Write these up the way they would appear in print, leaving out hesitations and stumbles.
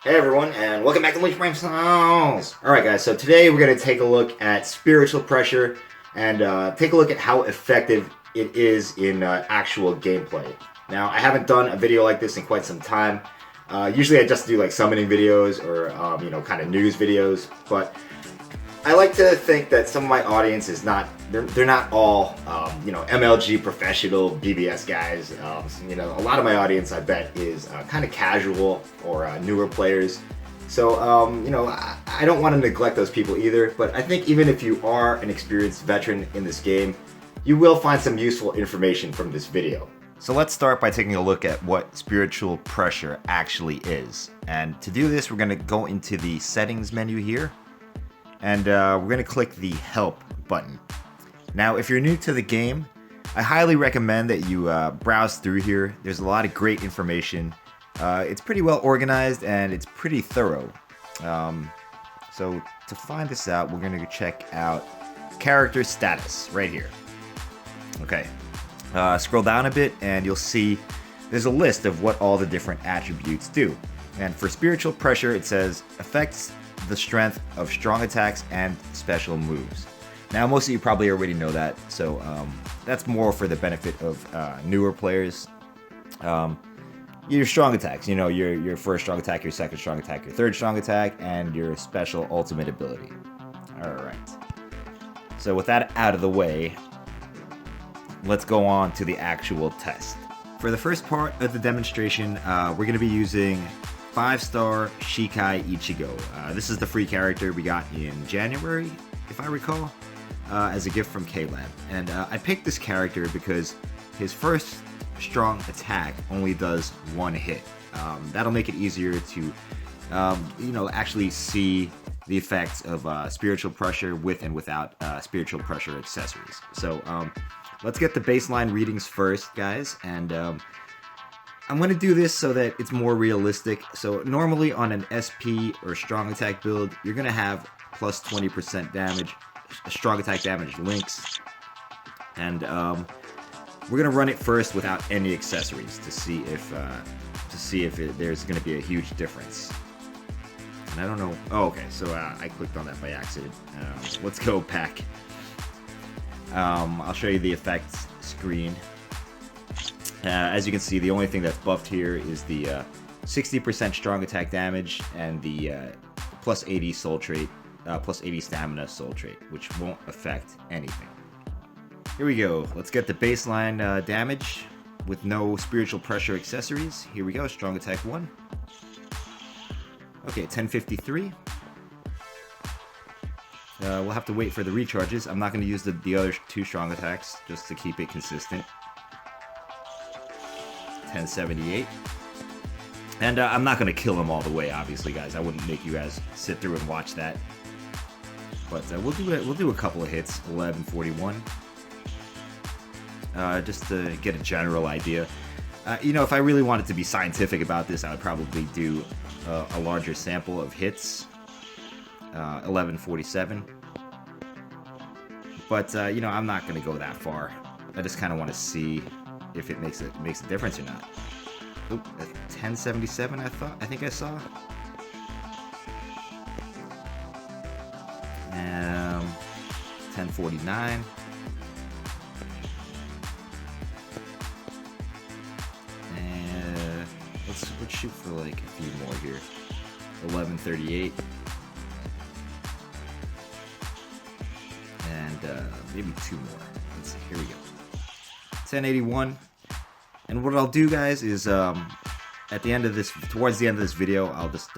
Hey everyone, and welcome back to Bleach Brave Souls! Alright guys, so today we're going to take a look at spiritual pressure and take a look at how effective it is in actual gameplay. Now, I haven't done a video like this in quite some time. Usually I just do like summoning videos or, kind of news videos, but I like to think that some of my audience is not, they're not all, MLG professional BBS guys. A lot of my audience, I bet, is kind of casual or newer players. So, I don't want to neglect those people either, but I think even if you are an experienced veteran in this game, you will find some useful information from this video. So let's start by taking a look at what spiritual pressure actually is. And to do this, we're going to go into the settings menu here. And we're going to click the Help button. Now, if you're new to the game, I highly recommend that you browse through here. There's a lot of great information. It's pretty well organized and it's pretty thorough. So to find this out, we're going to check out character status right here. Okay, scroll down a bit and you'll see there's a list of what all the different attributes do. And for spiritual pressure, it says affects the strength of strong attacks and special moves. Now, most of you probably already know that, so that's more for the benefit of newer players. Your strong attacks, your first strong attack, your second strong attack, your third strong attack, and your special ultimate ability. Alright. So with that out of the way, let's go on to the actual test. For the first part of the demonstration, we're going to be using 5-star Shikai Ichigo. This is the free character we got in January, if I recall, as a gift from K-Lab. And I picked this character because his first strong attack only does one hit. That'll make it easier to, actually see the effects of spiritual pressure with and without spiritual pressure accessories. So let's get the baseline readings first, guys, and I'm going to do this so that it's more realistic. So normally on an SP or strong attack build, you're going to have plus 20% damage, strong attack damage links. And we're going to run it first without any accessories to see if there's going to be a huge difference. And I don't know. Oh, okay. So I clicked on that by accident. Let's go back. I'll show you the effects screen. As you can see, the only thing that's buffed here is the 60% strong attack damage and the plus 80 soul trait, plus 80 stamina soul trait, which won't affect anything. Here we go. Let's get the baseline damage with no spiritual pressure accessories. Here we go. Strong attack 1. Okay, 1053. We'll have to wait for the recharges. I'm not going to use the other two strong attacks just to keep it consistent. 1078. And I'm not going to kill him all the way, obviously, guys. I wouldn't make you guys sit through and watch that. But we'll do a couple of hits. 1141. Just to get a general idea. If I really wanted to be scientific about this, I would probably do a larger sample of hits. 1147. But I'm not going to go that far. I just kind of want to see if it makes a difference or not. Oop, 1077 I think I saw. 1049. And let's shoot for like a few more here. 1138. And maybe two more. Let's see. Here we go. 1081. And what I'll do, guys, is towards the end of this video, I'll just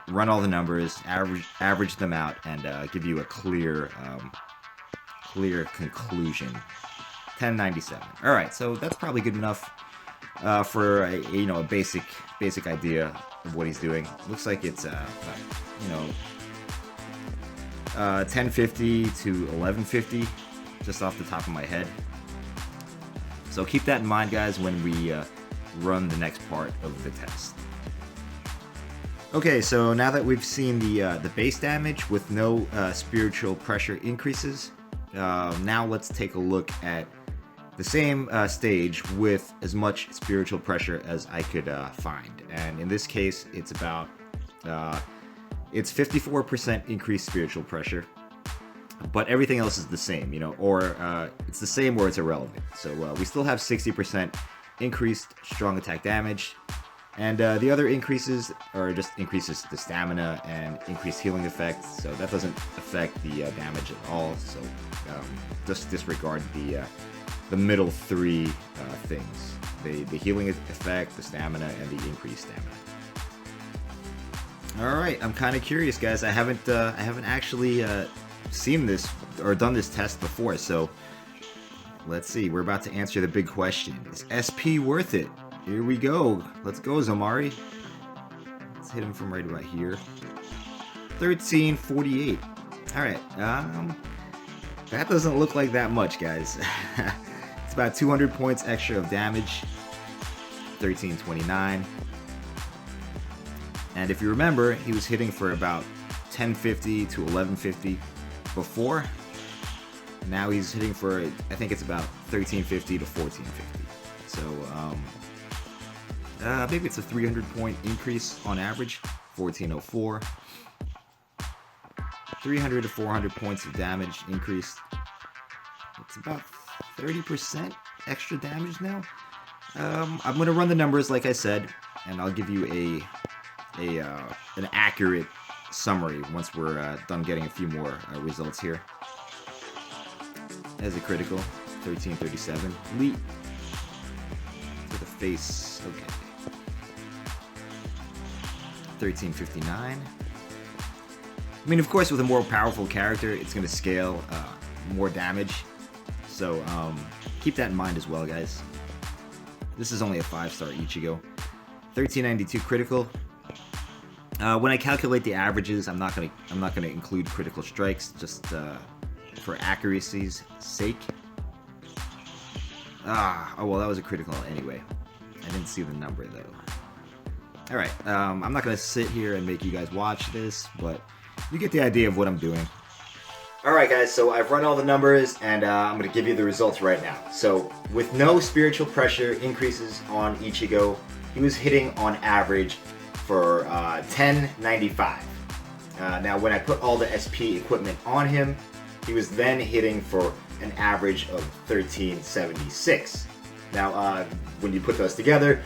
run all the numbers, average them out, and give you a clear conclusion. 1097. All right, so that's probably good enough for a basic idea of what he's doing. Looks like it's 1050 to 1150, just off the top of my head. So keep that in mind, guys, when we run the next part of the test. Okay, so now that we've seen the base damage with no spiritual pressure increases, now let's take a look at the same stage with as much spiritual pressure as I could find. And in this case, it's about It's 54% increased spiritual pressure, but everything else is the same, you know, or it's the same or it's irrelevant. So we still have 60% increased strong attack damage, and the other increases are just increases the stamina and increased healing effect, so that doesn't affect the damage at all. So just disregard the middle three things: the healing effect, the stamina, and the increased stamina. All right, I'm kind of curious, guys. I haven't actually seen this or done this test before, so let's see. We're about to answer the big question: is SP worth it? Here we go. Let's go, Zomari. Let's hit him from right about here. 1348. All right. That doesn't look like that much, guys. It's about 200 points extra of damage. 1329. And if you remember, he was hitting for about 1050 to 1150 before. Now he's hitting for, I think it's about 1350 to 1450. So maybe it's a 300 point increase on average. 1404. 300 to 400 points of damage increased. It's about 30% extra damage now. I'm gonna run the numbers like I said, and I'll give you an accurate summary once we're done getting a few more results here. As a critical, 1337. Leap to the face. Okay. 1359. I mean, of course, with a more powerful character, it's going to scale more damage. So keep that in mind as well, guys. This is only a 5-star Ichigo. 1392 critical. When I calculate the averages, I'm not gonna include critical strikes, just for accuracy's sake. Oh well, that was a critical anyway. I didn't see the number though. All right, I'm not gonna sit here and make you guys watch this, but you get the idea of what I'm doing. All right, guys. So I've run all the numbers, and I'm gonna give you the results right now. So with no spiritual pressure increases on Ichigo, he was hitting on average for 1095. Now when I put all the SP equipment on him, he was then hitting for an average of 1376. Now when you put those together,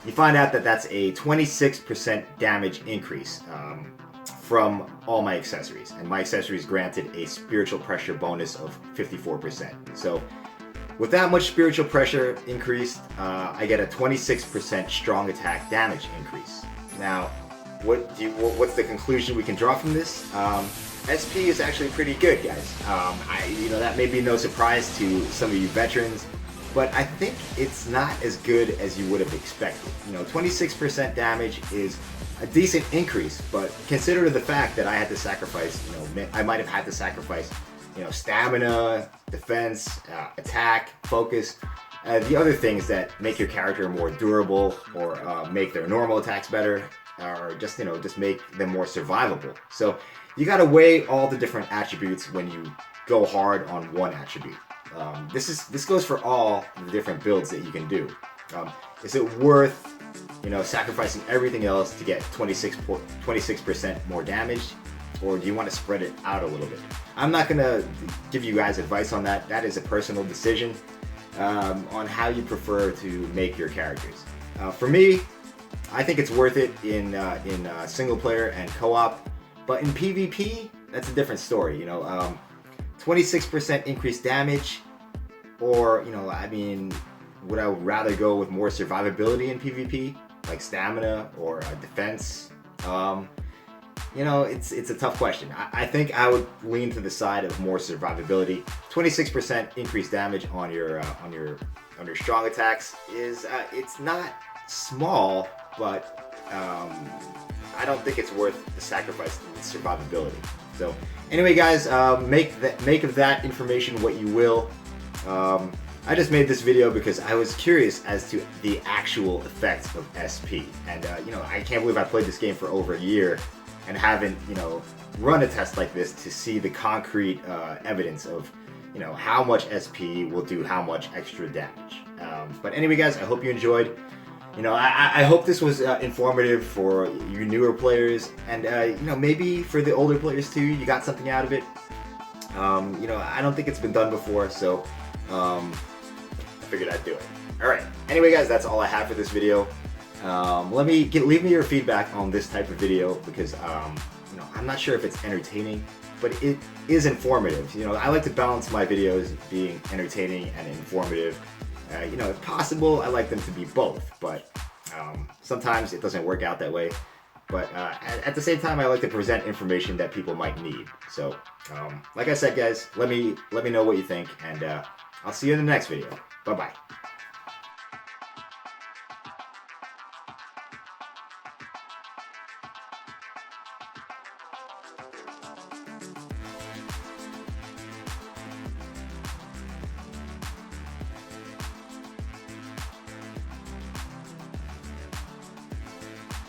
you find out that that's a 26% damage increase from all my accessories, and my accessories granted a spiritual pressure bonus of 54%. So with that much spiritual pressure increased, I get a 26% strong attack damage increase. Now, what's the conclusion we can draw from this? SP is actually pretty good, guys. That may be no surprise to some of you veterans, but I think it's not as good as you would have expected. 26% damage is a decent increase, but consider the fact that I had to sacrifice, I might have had to sacrifice, stamina, defense, attack, focus, the other things that make your character more durable or make their normal attacks better, or just make them more survivable. So you gotta weigh all the different attributes when you go hard on one attribute. This goes for all the different builds that you can do. Is it worth sacrificing everything else to get 26% more damage, or do you want to spread it out a little bit? I'm not gonna give you guys advice on that. That is a personal decision on how you prefer to make your characters. For me, I think it's worth it in single player and co-op, but in PvP, that's a different story. 26% increased damage, or would I rather go with more survivability in PvP, like stamina or defense? It's a tough question. I think I would lean to the side of more survivability. 26% increased damage on your strong attacks is it's not small, but I don't think it's worth the sacrifice in survivability. So anyway, guys, make of that information what you will. I just made this video because I was curious as to the actual effects of SP, and I can't believe I played this game for over a year and haven't run a test like this to see the concrete evidence of how much SP will do how much extra damage. But anyway, guys, I hope you enjoyed. You know, I hope this was informative for you newer players, and you know, maybe for the older players too. You got something out of it. You know, I don't think it's been done before, so I figured I'd do it. All right. Anyway, guys, that's all I have for this video. Leave me your feedback on this type of video because you know, I'm not sure if it's entertaining, but it is informative. You know, I like to balance my videos being entertaining and informative. You know, if possible, I like them to be both, but sometimes it doesn't work out that way. But at the same time, I like to present information that people might need. So, like I said, guys, let me know what you think, and I'll see you in the next video. Bye-bye.